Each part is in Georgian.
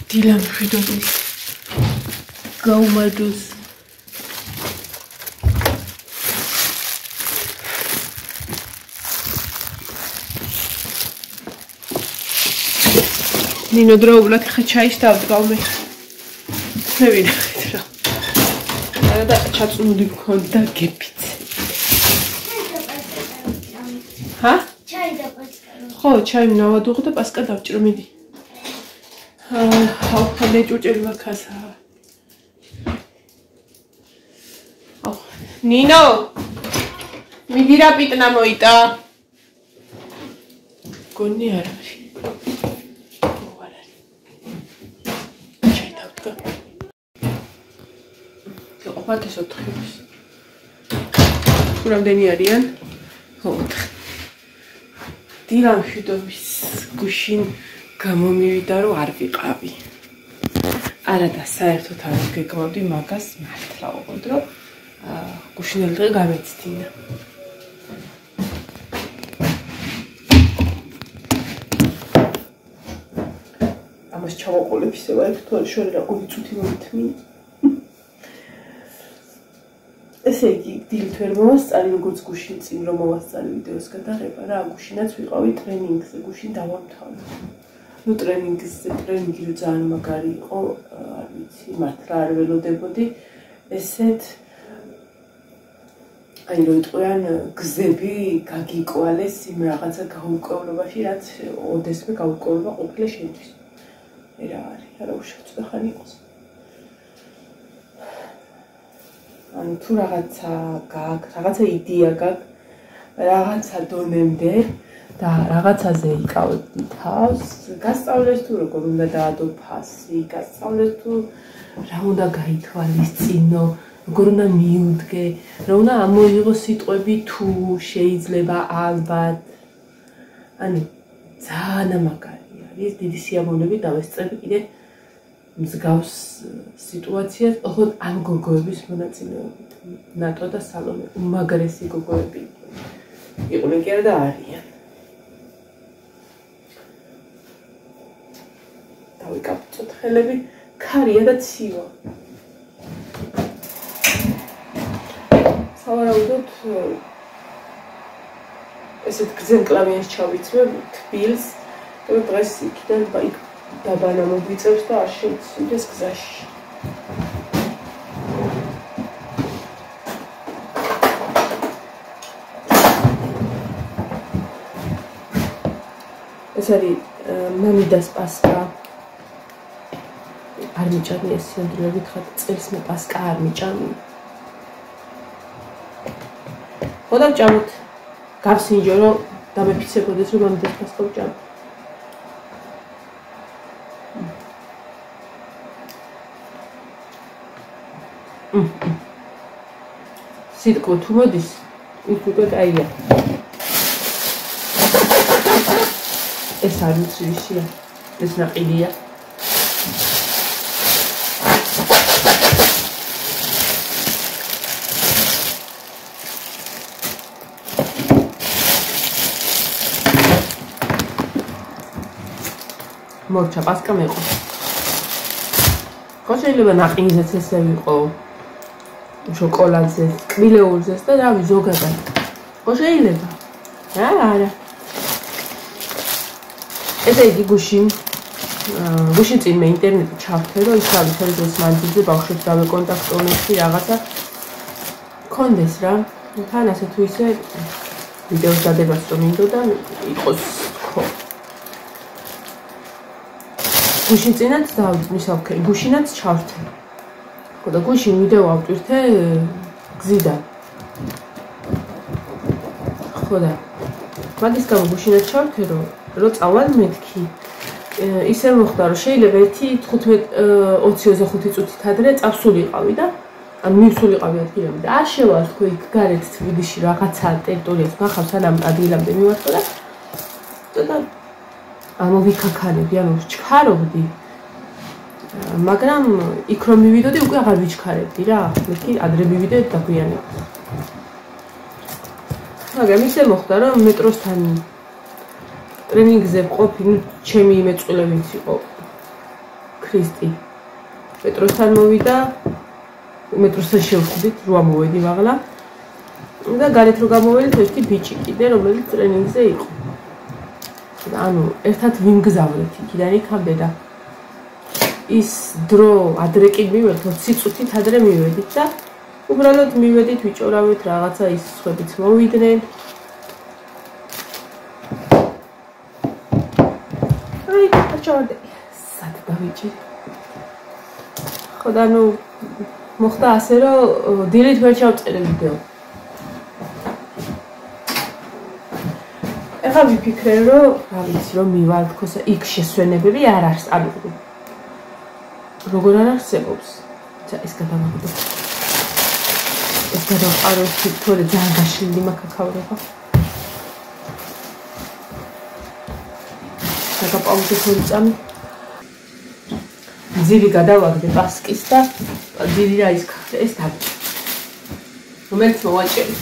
დილა მშვიდობის გაუმარჯოს ნინო დროულად ხა ჩაის დავდგავმე მე ვინახეთ რა და ჩაწუნული მქონდა გეფიც ჰა? ჩაი და პასკა ხო ჩაი ნავადუღ და პასკა დავჭრო მიდი ხალხი ჭუჭელი ვაქასა ნინო მიდი რა პიტნა მოიტა გონი არ არის What is it? Hoe lang ben je erin? Goed. Die lang goed op is kushin გამომივიდარო არ ვიყავი. არა და საერთოდ არ გეკმავდი მაგას მართლა უყოდ რომ გუშინელი დღე გამეცდინა. ამას ჩავაყოლებ ისევ აი თორე შორი რა ორი წუთი მომითმინე. ესე იგი დილით ვერ მოვასწარი როგორც გუშინ წინ რომ მოვასწარი ვიდეოს გადაღება რა გუშინაც ვიყავი ტრენინგზე გუშინ დავამთავრე. ნუ ტრენინგი ძალიან მაგარი იყო არ ვიცი მართლა არ ველოდებოდი ესეთ აი რომ იტყვიან გზები გაგიკვალეს იმ რაღაცა გაუკვლევობაში რაც ოდესმე გაუკვლევა ყოფილა შენთვის რა არის არა უშევ ხანი იყოს ან თუ რაღაცა იდეა გაქვს რაღაცა დონემდე და რაღაცაზე იკავებდი თავს გასწავლეს თუ როგორ უნდა დაადო ფასი გასწავლეს თუ რა უნდა გაითვალისწინო როგორ უნდა მიუდგე რა უნდა ამოიღო სიტყვები თუ შეიძლება ალბათ ანუ ძალიან მაგარი არის დიდი სიამოვნებით დავესწრები კიდე მსგავს სიტუაციას ოღონდ ამ გოგოების მონაწილეობით ნატო და სალომე უმაგრესი გოგოები იყვნენ კი არა და არიან დავიკապწოთ ხელები ქარია და ცივა სავარაუდოდ ესეთ გზენკლავიანს ჩავიცვე თბილს და დღეს იქიდან დაბანა მოგვიწევს და არ შევცვლიდეს გზაში. ეს არის მამიდას პასკა. არ მიჭამი ეს სიამდვილე გითხრათ წელს მე პასკა არ მიჭამი. ხო დავჭამოთ. გავსინჯო რომ დამეფიცებოდეს რომ მამიდას პასკა ვჭამ. სიტყვა თუ მოდის ის უკვე კაია ეს არ ვიცი ისია ეს ნაყიდია მორჩა პასკა მეყო ხო შეიძლება ნაყინზეც ესე ვიყო შოკოლადზე, კბილეულზე და რავი ზოგადად. ხო შეიძლება? არა. ესე იგი გუშინ წინ მე ინტერნეტში ჩავთე რომ ის არის თორემ მანძილზე ბავშვებს დავეკონტაქტონებში რაღაცა კონდეს რა. თან ასე თუ ისე ვიდეოს დადებას რომ მინდოდა იყოს ხო. გუშინ წინაც დავისავქე, გუშინაც ჩავთე. და გუშინ ვიდეო ავტვირთე გზიდან. ხო და მაგის გამო გუშინაც ჩავთე რომ წავალ მეთქი. ისე მოხდა რომ შეიძლება 1-15 წუთით ადრე წავსულიყავი და ან მივსულიყავი ადგილამდე და არ შევალ თქო იქ გარეთ თბილისში რაღაცა ტერიტორიას ნახავ სანამ ადგილამდე მივარდო და ცოტა ამოვიქაქანები ანუ ჩქარობდი მაგრამ იქ რომ მივიდოდი უკვე აღარ ვიჩქარებდი რა მეთქი ადრე მივიდე დაგვიანებით მაგრამ ისე მოხდა რომ მეტროსთან ტრენინგზე ვყოფი, ნუ ჩემი იმეწყვილე ვინც იყო ქრისტი მეტროსთან მოვიდა მეტროსთან შევხვდით რა მოვედი მაღლა და გარეთ რო გამოვედით ერთი ბიჭი კიდე რომელიც ტრენინგზე იყო და ანუ ერთად ვიმგზავრეთ იქიდან იქამდე და ის დრო ადრე კი მივედით 20 წუთით ადრე მივედით და უბრალოდ მივედით ვიჭორავით რაღაცა ის სხვებიც მოვიდნენ აი ჩავარდი სად დავიჭი ხო და ნუ მოხდა ასე რომ დილით ვერ ჩავწერე ვიდეო ეხლა ვიფიქრე რომ რა ვიცი რომ მივალ თქოს იქ შესვენებები არ არის ანუ როგორ არ არსებობს ეს გადავაგდო ეს გადავყარო თორე ძალიან გაშლილი მაქაქავრება დაგაპაუზეთ ორი წამი ძილი გადავაგდე პასკის და ძილი რა ის ეს დავჭი რომელიც მოვაჭერი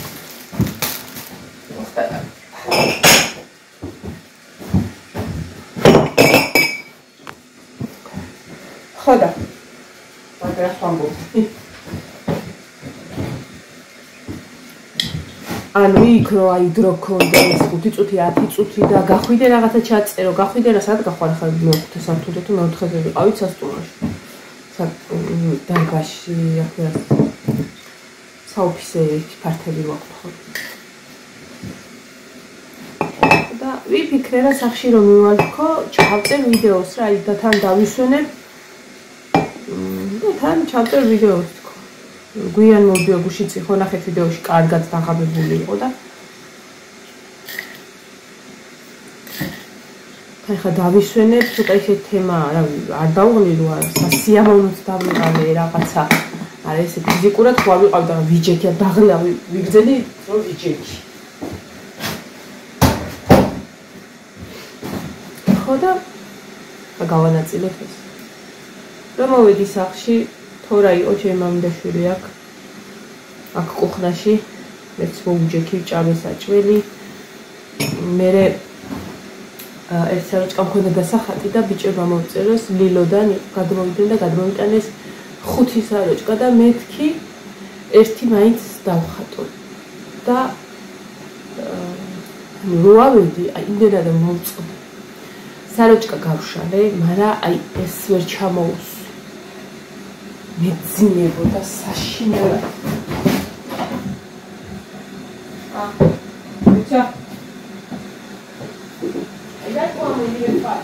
ხოდა მაგრამ ხამბობი ანუ იქ რო აი დრო ქონდეს 5 წუთი 10 წუთი და გახვიდე რაღაცა ჩაწერო გახვიდე რა სად გახვარ ხარ მე-5 საათამდე თუ მე-4-ზე ვიყავით სასტუმროში დარბაზში ახლა საოფისე ფართები ვაქვს და ვიფიქრე რა სახში რომ მივალქო ჩავწერ ვიდეოს რა ის და თან დავისვენებ და თან ჩავწერ ვიდეოს გვიან მოვიდეო გუშინი ხო ნახეთ ვიდეოში კარგად დაღაბებული იყო და ხა დავისვენებ ცოტა ისეთ თემა რა არ დავღლირო არ სასიამოვნოც დავიყავე რაღაცა არა ესე ფიზიკურად ხო არ ვიყავ და ვიჯექი დაღლა ვიგრძედი რომ ვიჯექი ხო და გავანაწილეთ ეს რომ მოვედი სახლში თორა იყო ჩემი მამიდაშვილი აქ კუხნაში მეც მოვუჯექი ჭამე საჭველი მე ერთ საროჭკა მქონდა დასახატი და ბიჭებმა მოვწეროს ლილოდან გადმოვიდნენ და გადმოვიტანეს 5 საროჭკა და მეთქი ერთი მაინც დავხატო და რო ავედი აი იმდენად მოვწყდი საროჭკა გავშალე მაგრამ აი ეს ვერ ჩამოუს მეძინებოდა საშინელად ბიჭა და კომენტი ვიფარ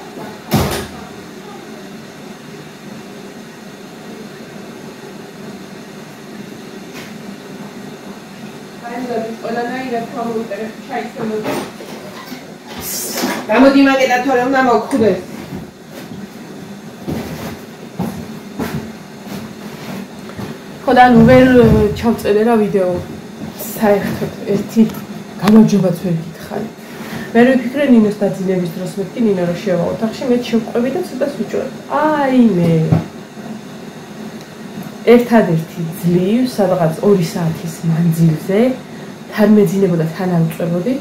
აი და ყველანაირად კომენტები ჩაიცემოდა გამოდი მაგედა თორე უნდა მოგხვდეს ხოდა ნუ ვერ ჩავწერე რა ვიდეო საერთოდ ერთი გამარჯვებაც ვერ გითხარი მე ვიფიქრე ნინოს დაძინების დროს მეთქი ნინო რო შევა ოთახში მე შევყვები და ცოტას ვიჭვარ აი მე ერთადერთი ძლივ სადღაც 2 საათის მანძილზე თან მეძინებოდა თან ავწვებოდი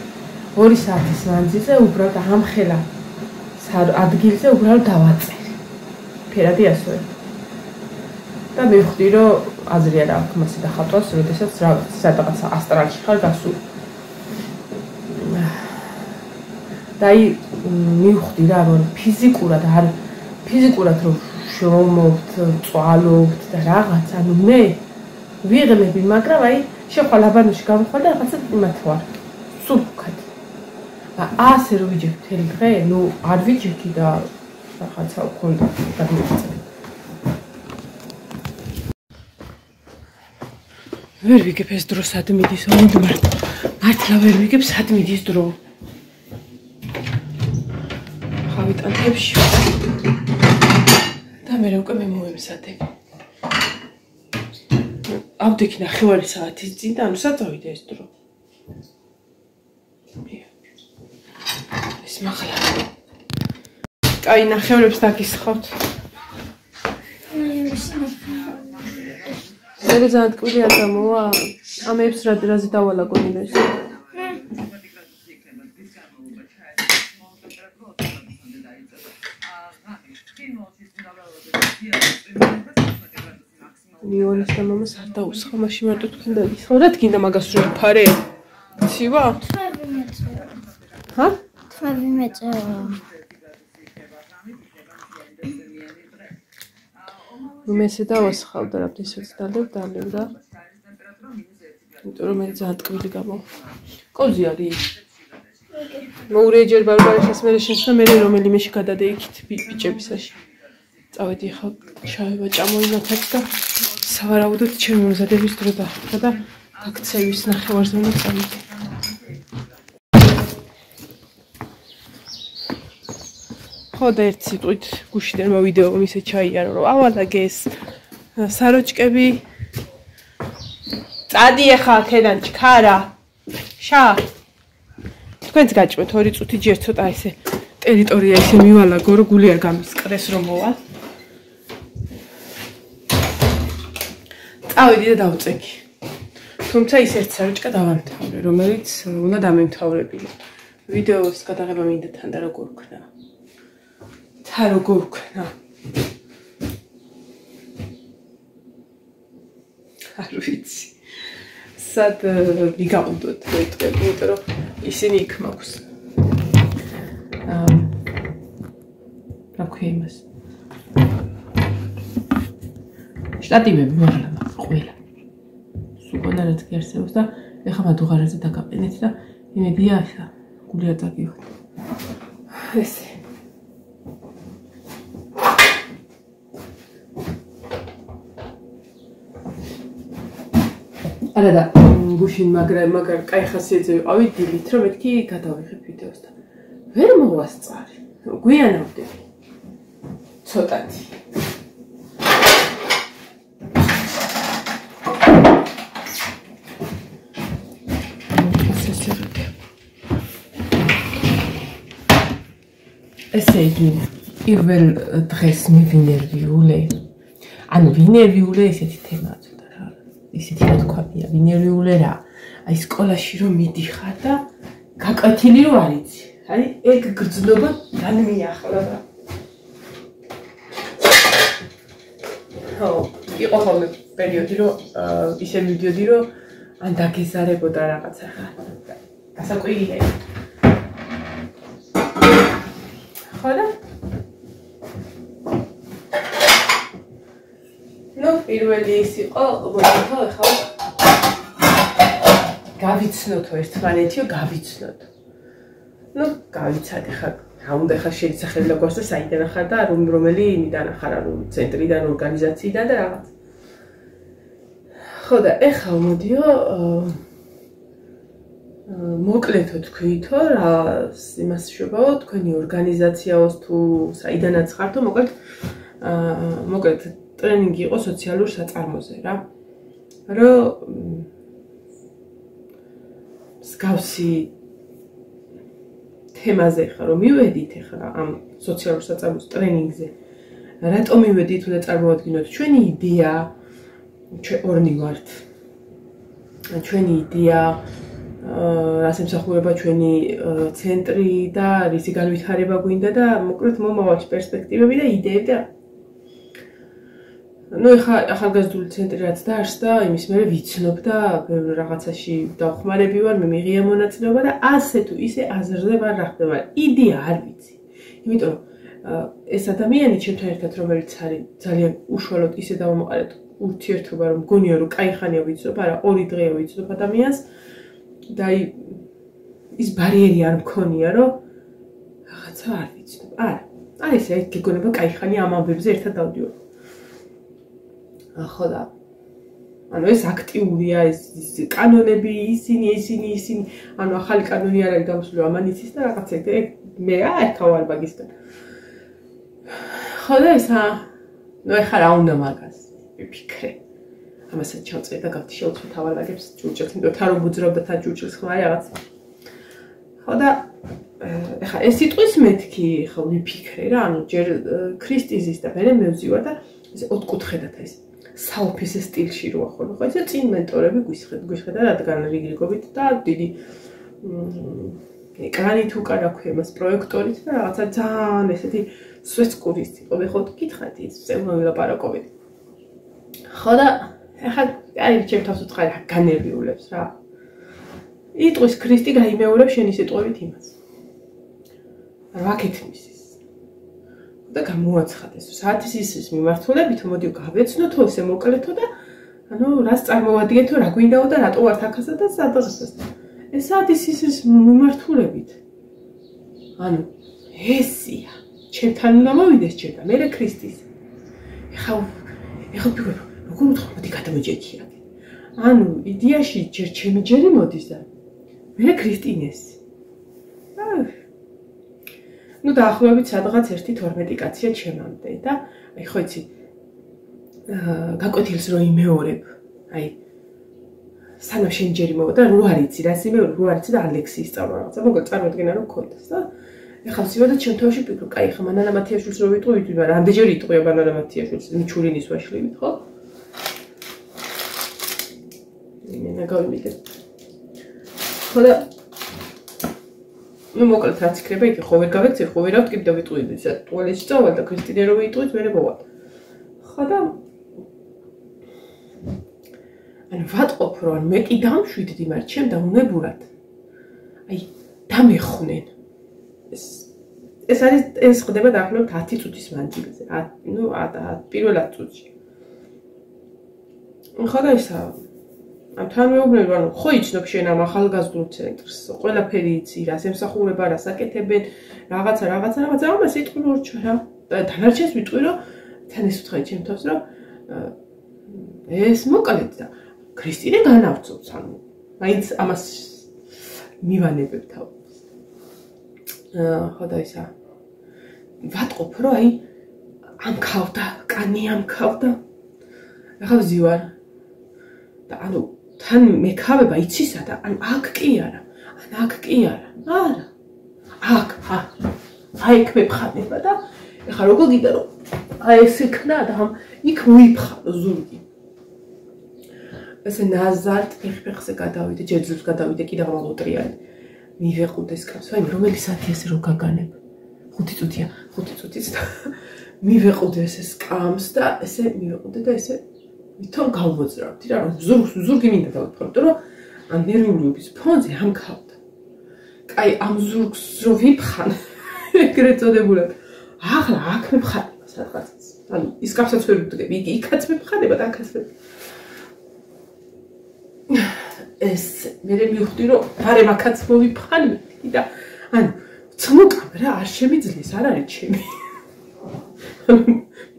2 საათის მანძილზე უბრალოდ ამხელა ადგილზე უბრალოდ დავაწერე ფერადი ასოე და მივხვდი რომ აზრი არ აქვს მასე დახატვას როდესაც სადღაც ასტრალში ხარ გასულ და აი მივხვდი რა რომ ფიზიკურად რომ შრომობთ, წვალობთ და რაღაც ანუ მე ვიღმები მაგრამ აი შეხვა ლაბანოში გამხვალ და რაღაცა იმათ ვარ სულ ვქად ასე რომ ვიჯექ მთელი დღე ნუ არ ვიჯექი და რაღაცა მქონდა გადმოიწევი ვერ ვიგებ ეს დრო სად მიდის მართლა ვერ ვიგებ სად მიდის დრო ხავიტანებში და მე უკვე მემოემსადე ავდექი 9 საათის წინ და ანუ სად წავიდა ეს დრო ეს მაღლა კაი 9-ს დაგისხავთ მე ძალიან ტკბილი არ გამოვა ამებს რაზე დავალაგო ნინოს ნიონის და მამას არ დაუსხა, მაშინ მარტო თქვენ დაისხა. რა თქინდა მაგას რო ფარე? ცივა? თვები მეწერა. ჰა? თვები მეწერა. მესე დავასხავდა რა ისეც დალევ რა. იმიტომ რომ მე ძალიან ტკბილი გამო. კოზი არის. მოურეჯერ ბარბარიშას მე შესა მე რომელიმეში გადადეიქით ბიჭებისაში. წავედი ხა შავი ბაჭა მოინათაც და სავარაუდოდ ჩემი მომზადების დრო დახვდა და აქცევის ნახევარზე უნდა წავიდე. ხო და ერთ სიტყვით გუშინდან მოვიდეო ისე ჩაიარო რომ ავალაგეს საროჭკები წადი ახლა აქედან ჩქარა შა თქვენც გაჭმეთ 2 წუთი ჯერ ცოტა ესე ტერიტორია ისე მივალაგო რომ გული არ გამისკრეს რომ მოვალ წავედი და დავწექი თუმცა ის ერთ საროჭკა დავამთავრე რომელიც უნდა დამემთავრებინა ვიდეოს გადაღება მინდა თან და როგორ ვქნა თა როგორ ვქნა არ ვიცი სად ვიგაუნდოთ იმიტომ რომ ისინი იქ მაქვს რა ქვია იმას შტატივები მაღლა მაქვს ყველა სუპონა რაც კი არსებობს და ეხლა მადუღარაზე დაგაყენეთ და იმედია ახლა გული არ დაგივხდით ესე არა და გუშინ მაგრამ კაი ხასიათზე ვიყავი დილით რომ მეთქი გადავიღებ ვიდეოს და ვერ მოვასწარი გვიანავდები ცოტათი ესე იგი პირველ დღეს მივინერვიულე ანუ ვინერვიულე ესეთი თემაა ისეთი რა თქვია ვინერვიულე რა აი სკოლაში რომ მიდიხარ და გაკვეთილი რო არიცი აი ეგ გრძნობა განმიახლა და ხო იყო ხოლმე პერიოდი რომ ისე მივიდიოდი რომ ან დაგეზარებოდა რაღაცა ხა გასაკვირია ხო და პირველი ის იყო მოდითო ახლა გავიცნოთო ერთმანეთიო გავიცნოთ ნუ გავიცად ახლა რა უნდა ახლა შეიძლება ლოგოს და საიდან ახარ და რომელი იმიდან ახარ ანუ ცენტრიდან ორგანიზაციიდან და რაღაც ხო და ახლა მოდიო მოკლედო თქვითო რა იმას შევაო თქვენი ორგანიზაციაოს თუ საიდანაც ხართო მოკლედ ტრენინგი იყო სოციალურ საწარმოზე რა რომ მსგავსი თემაზე ხარ რომ მივედით ახლა ამ სოციალურ საწარმოს ტრენინგზე რატომ მივედით უნდა წარმოვადგინოთ ჩვენი იდეა ჩვენ ორნი ვართ ჩვენი იდეა რას ემსახურება ჩვენი ცენტრი და რისი განვითარება გვინდა და მოკლედ მომავალში პერსპექტივები და იდეები და ну ახალგაზრდული ცენტრი რაც დაარსდა იმის მერე ვიცნობ და ბევრ რაღაცაში დავხმარები ვარ მე მიღია მონაწილეობა და ასე თუ ისე აზრზე ვარ რა ხდება იდეა არ ვიცი იმიტომ ეს ადამიანი ჩემთან ერთად რომელიც არის ძალიან უშუალოდ ისე დავამყარეთ ურთიერთობა რომ მგონია რომ კაი ხანია ვიცნობ არა 2 დღეა ვიცნობ ადამიანს და ის ბარიერი არ მქონია რომ რაღაცა არ ვიცნობ არა არის ეს გეგონება კაი ხანია ამ ამბებზე ერთად დავდივარ ხო და ანუ ეს აქტიურია ეს კანონები ისინი ანუ ახალი კანონი არ არის გამოსული ამან იცის და რაღაცა ეგ მე ახალ ბაგისგან ხო და ესა ნუ ეხლა რა უნდა მაგას ვიფიქრე ამასაც ჩავწერ და გავთი შევწვი თავალაგებს ჭურჭელს იმიტომ თან რომ ბუძრავდა თან ჭურჭელს ხმა რაღაც ხო და ეხლა ეს სიტყვის მეთქი ხო ვიფიქრე რა ანუ ჯერ ქრისტიზის და მე მევზივარ და ეს ოთხკუთხედად ეს საოფისე სტილში როა ხოლმე ხო ესე წინ მენტორები გვიხედა რადგან რიგრიგობით და დიდი ეკრანით უკან აქვს იმას პროექტორით და რაღაცა ძალიან ესეთი სვეცკურის ტიპები ხო გითხარით ის ზემო ვილაპარაკობთ ხო და ახლა აი ჩემ თავს უცხარი განერვიულებს რა. იტყვის ქრისტი გაიმეორებს შენი სიტყვებით იმას. რაკეთ მისის. და გამოაცხადეს, საათის ის მიმართულებით მოდიო გავეცნოთო, ესე მოკლეთო და ანუ რას წარმოვადგენთო, რა გვინდაო და რატო ვართ ახასა და სადღაც. ეს საათის ის მიმართულებით. ანუ ესია, ჩემთან უნდა მოვიდეს ჩემ და მე ქრისტის. ეხლა ვფიქრობ, როგორ მოდი გადამოჯექია. ანუ იდეაში ჯერ ჩემი ჯერი მოდის და მე ქრისტინეს. ну დაახლოებით სადღაც 1-12 კაცია ჩემამდე და აი ხო იცი გაკვეთილს რო იმეორებ აი სანამ შენ ჯერი მოვა რო არიცი რას იმეორებ რო არიცი და ალექსი ისწავლა რაღაცა მოგა წარმოდგენა რო გქონდეს და ეხლა ვსივოდა ჩემ თავში ვფიქრობ კაი ხა მანანა მათიაშვილს რო ვიტყვი მაგრამ რამდენჯერ იტყვია მანანა მათიაშვილს მიჩულინის ვაშლივით ხო იმენა გავიმიდე ხო და ну მოკლედ რაც იქნება იქ ხო ვერ გავეცე ხო ვერავთ კიდევ ვიტყვი ისა ტუალეტში წავალ და ქრისტინე რო ვიტყვით მე მოვა ხო და ანუ ვატყობ რომ მე კი დამშვიდდი მაგრამ ჩემ დაუნებურად აი დამეხნენ ეს არის ეს ხდება დაახლოებით 10 წუთის მანძილზე ну პირველ 10 წუთში ხო და ისა ამ თანმეუბნები ანუ ხო იცნობ შენ ამ ახალგაზრდულ ცენტრს ყველაფერი იცი რას ემსახურება რას აკეთებენ რაღაცა ამას იტყვი მორჩა რა დანარჩენს ვიტყვი რომ თან ეს ვთხარი ჩემ თავს რომ ეს მოკლედ და ქრისტინე განავწობს ანუ მაინც ამას მივანებებ თავს ხო და ისა ვატყობ რომ აი ამქავდა კანი ამქავდა ახლა ვზივარ და ანუ თან მეკავება იცისა და ან აქ კი არა არა აი იქ მეფხანება და ეხლა როგორ გიდა რომ აი ეს იქნა და იქ მოიფხარო ზურგი ესე ნაზართ ფეხზე გადავიდე ჯერძებს გადავიდე კიდევ მაღოტრიანი მივეყუდეს კაცს აი რომელი საათი ესე რო გაგანებ 5 წუთია 5 წუთიც და მივეყუდეს ეს კამს და ესე მივეყუდე და ესე ვითომ გავმოძრავდი რა რომ ზურგი მინდა დავფრთხო რომ ამ ნერვიულობის ფონზე ამქავდა. კაი ამ ზურგს რო ვიფხან ეგრეთ წოდებულად ახლა აქ მეფხანება სადღაც. ანუ ის კაცსაც ვერ ვდგები, იქაც მეფხანება და აქაც ეს მე მივხვდი რომ არე მაგაც მოვიფხანები და ანუ ცმოკამ რა არ შემიძლეს არ არის ჩემი.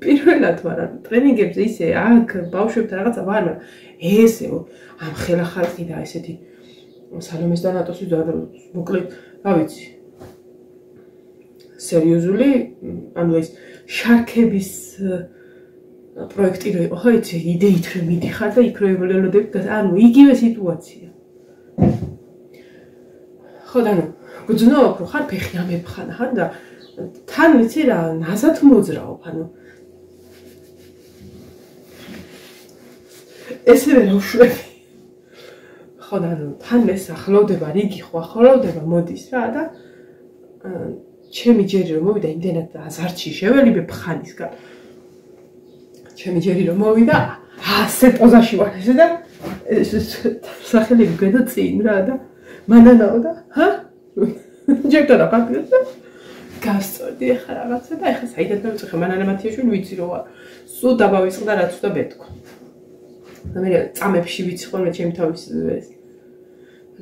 პირველად მაგრამ ტრენინგებზე ისე აქ ბავშვებთან რაღაცა ვარ მაგრამ ესე ამ ხელა ხალხი და ესეთი სალომეს და ნატოსი და მოკლედ რა ვიცი სერიოზული ანუ ეს შარქების პროექტი რო იყო ხო იცი იდეით რომ მიდიხარ და იქ რო ველოდები ანუ იგივე სიტუაცია ხო და ნუ გძნობ რომ ხარ ფეხი ამეფხანა ხარ და თან ვიცი რა ნაზად მოძრაობ ანუ ესევე უშლები ხო და ნუ თან ეს ახლოვდება რიგი ხო ახლოვდება მოდის რა და ჩემი ჯერი რომ მოვიდა იმდენად აზარტში შეველიბე ფხანისგან ჩემი ჯერი რომ მოვიდა ასე პოზაში ვარ ესე და სახელები გადაწინ რა და მანანაო და ჰა ჯერტა და პაკეტა გასწორდი ახლა რაღაცა და ახლა საიდან დავიწყე მანანა მათიაშვილი ვიცი რომ სულ დაბავიწყდა რაც უნდა ბეთქო და მე წამებში ვიცი ხოლმე ჩემი თავის ეს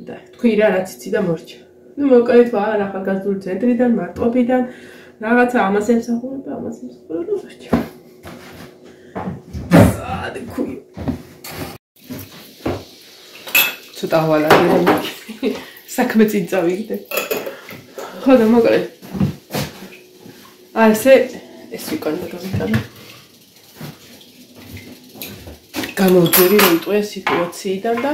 და თქვი რა რაც იცი და მორჩა ну მოკლედ ვარ ახალგაზრდული ცენტრიდან მარტყოფიდან რაღაცა ამას ემსახურება მორჩა და ქვი ცოტა ვალა საქმე წინ წავიგდე ხო და მოკლედ ასე ეს უკან გავიტანე გამოვიძვირი რომ იტყვია სიტუაციიდან და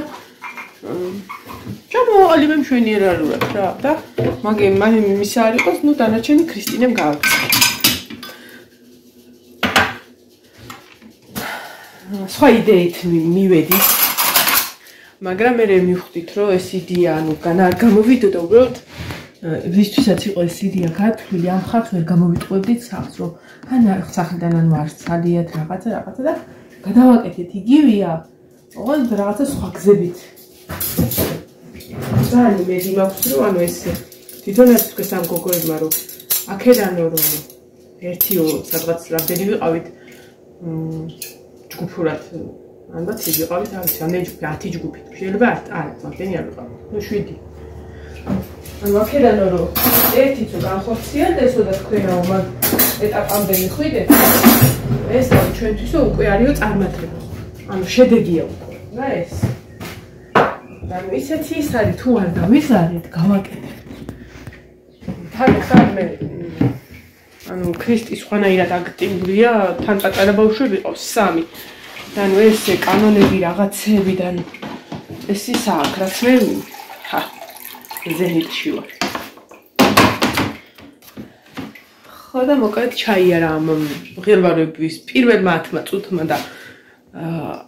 ჩამოვალ მე მშვენიერად რა და მაგ იმის არ იყოს ნუ დანარჩენი ქრისტინემ გააკეთა სხვა იდეით მივედი მაგრამ მე მივხვდით რომ ეს იდეა ანუ არ გამოვიდოდა უბრალოდ ვისთვისაც იყო ეს იდეა გათვლილი ამ ხალხს ვერ გამოვიტყვებდით სახლს რომ ან სახლიდან ან მარცხალიათ რაღაცა და გადავაკეთეთ იგივეა, ოღონდ რაღაცა სხვა გზებით. ძალიან იმედი მაქვს, რომ ანუ ესე თვითონ ეს ამ გოგოებმა რომ აქედანო რომ 1-2 სადღაც რამდენი ვიყავით ჯგუფურად ალბათ ვიყავით არის რამდენი ჯგუფი 10 ჯგუფი შეიძლება არა რამდენი არ ვიყავით ნუ 7 ანუ აქედანო რომ ერთი თუ განხორციელდეს და თქვენაო მაგ ეტაპამდე მიხვიდეთ ეს ჩვენთვის უკვე არისო წარმატება ანუ შედეგია უკვე და ეს ანუ ისეთი ის არის თუ არ დავიზარეთ გავაკეთეთ თან მე ანუ ქრისტის ხვანაირად აქტიურია თან პატარა ბავშვები ყავს 3 და ანუ ეს კანონები რაღაცებიდან ეს ის აქ რაც მე ზენიტში ვარ ხო და მოკლედ ჩაიარა ამ ღირვარების პირველმა 10 წუთმა და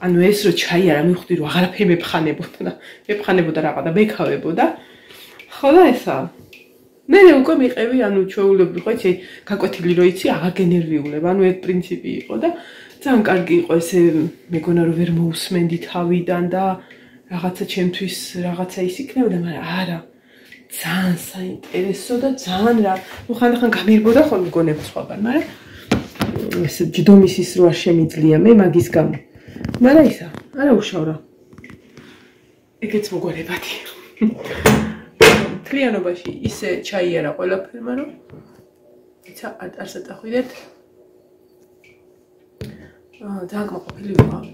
ანუ ეს რო ჩაიარა მივხვდი რომ აღარაფერი მეფხანებოდა რაღა და მეკავებოდა ხო და ესა მე უკვე მიყევი ანუ ჩვეულებრივ ხო იცი გაკვეთილი რო იცი აგენერვიულებ ანუ ეს პრინციპი იყო და ძალიან კარგი იყო ესე მეგონა რომ ვერ მოусმენდი თავიდან და რაღაცა ჩემთვის რაღაცა ის იქნებოდა მაგრამ არა ძალიან საინტერესო და ძალიან რა ნუ ხანდახან გამირბოდა ხოლმე მეგონებს სხვაგან მაგრამ ეს ჯდომის ის რო არ შემიძლია მე მაგის გამო მაგრამ ისა არა უშავ რა ეგეც მოგვარებადი თლიანობაში ისე ჩაიარა ყველაფერმა რომ ცა არ სატახვიდეთ ძალიან მოყოლი ვიყავ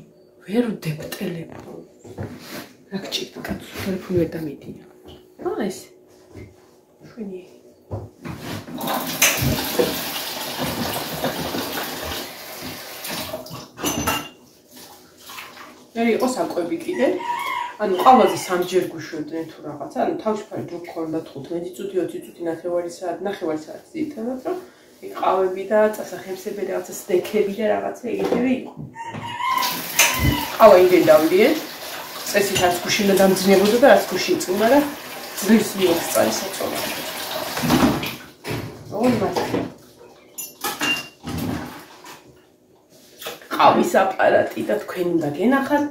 ვერ ვდებ ტელეფონს რა გჭირდა კაცო ტელეფონი ვერ დამიდია ეს შვენი მე იყო საკვები კიდე ანუ ყავაზე სამჯერ გუშვებდნენ თუ რაღაცა, ანუ თავშფარი ჯგუფ ქონდა 15 წუთი, 20 წუთი, ნახევარი საათი ძირითადად, რომ ყავები და წასახემსებელი რაღაცა სტექები და რაღაცა ეგეთები იყო. ყავა იმდენ დავიდნენ, წესით რაც გუში უნდა დამძინებოდა და რაც გუში იწუნა და ძვლის მიოხს წარისაცოლა. ოღონდ მათი. ყავის აპარატი და თქვენ უნდა გენახათ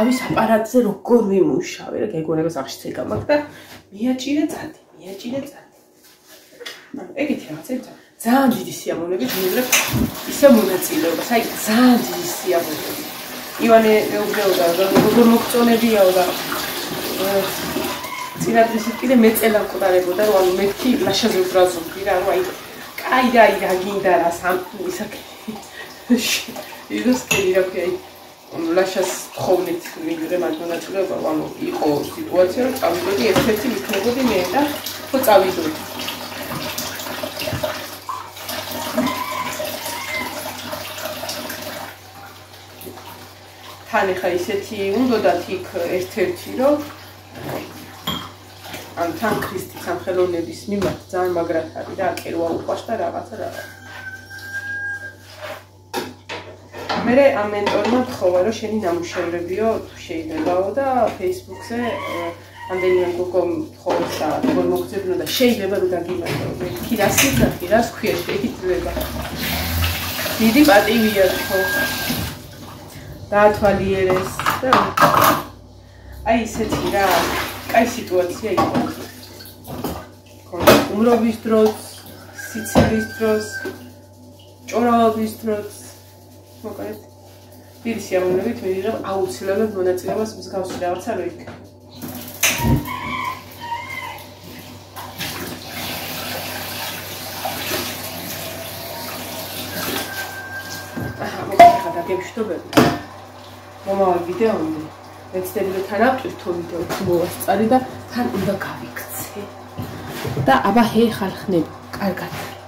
ყავის აპარატზე როგორ ვიმუშავე რა გეგონება სახში წეგამაკ და მიაჭირე წადი. ეგეთი რაღაცა ძალიან დიდი სიამოვნებით მიიღებ ისე მონაწილეობას, აი ძალიან დიდი სიამოვნებით. ივანე მეუღლეოდა როგორ მოგწონებიაო და წინადრისით კიდე მეწელა მკვდარებოდა რომ ანუ მეთქი ლაშაზე უბრაზობდი რა რომ აი კაი რა გინდა რა სამ ისაკ ის კი რა ქვია ლაშას ხოვნით მიგრე მაგონაწილეობა ანუ იყო სიტუაცია რომ წავიდოდი ერთ-ერთი მიქნებოდი მე და ხო წავიდოდი თან ხა ისეთი უნდათ იქ ერთ-ერთი რომ ან თან ქრისტის სამხელოვნების მიმართ ძალიან მაგრად არის რა აკერვა უყვარს და რაღაცა მე ამ მენტორმა თხოვა რომ შენი ნამუშევრებიო შეიძლებაო და Facebook-ზე ამდენიმე გოგო თხოვს და როგორ მოგწებნო და შეიძლება რომ დაგიმართო მე ქირას იცახი რას ქვია შეიძლება დიდი პატივია თქო დაათვალიერეს და აი ესეთი რა კაი სიტუაცია იყო უმრობის დროს სიცილის დროს ჭორაობის დროს მოკლედ დიდი სიამოვნებით მიიღებ აუცილებლად მონაწილეობას მსგავსი რაღაცა რო იქნება გემშვიდობები მომავალ ვიდეომდე მეცდები რომ თან ავტვირთო ვიდეო თუ მოვასწარი და თან უნდა გავიქცე და აბა ჰე ხალხნები კარგად